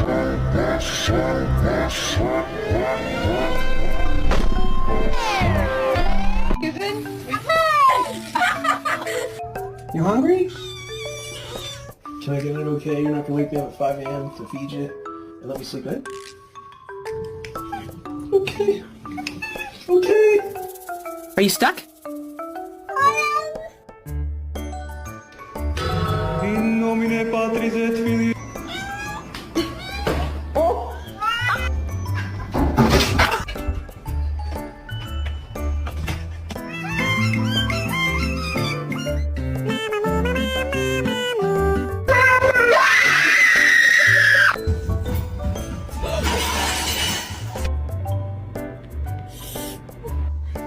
You hungry? Can I get it okay? You're not gonna wake me up at 5 a.m. to feed you and let me sleep in? Okay. Okay. Are you stuck? In nomine Patris et Filii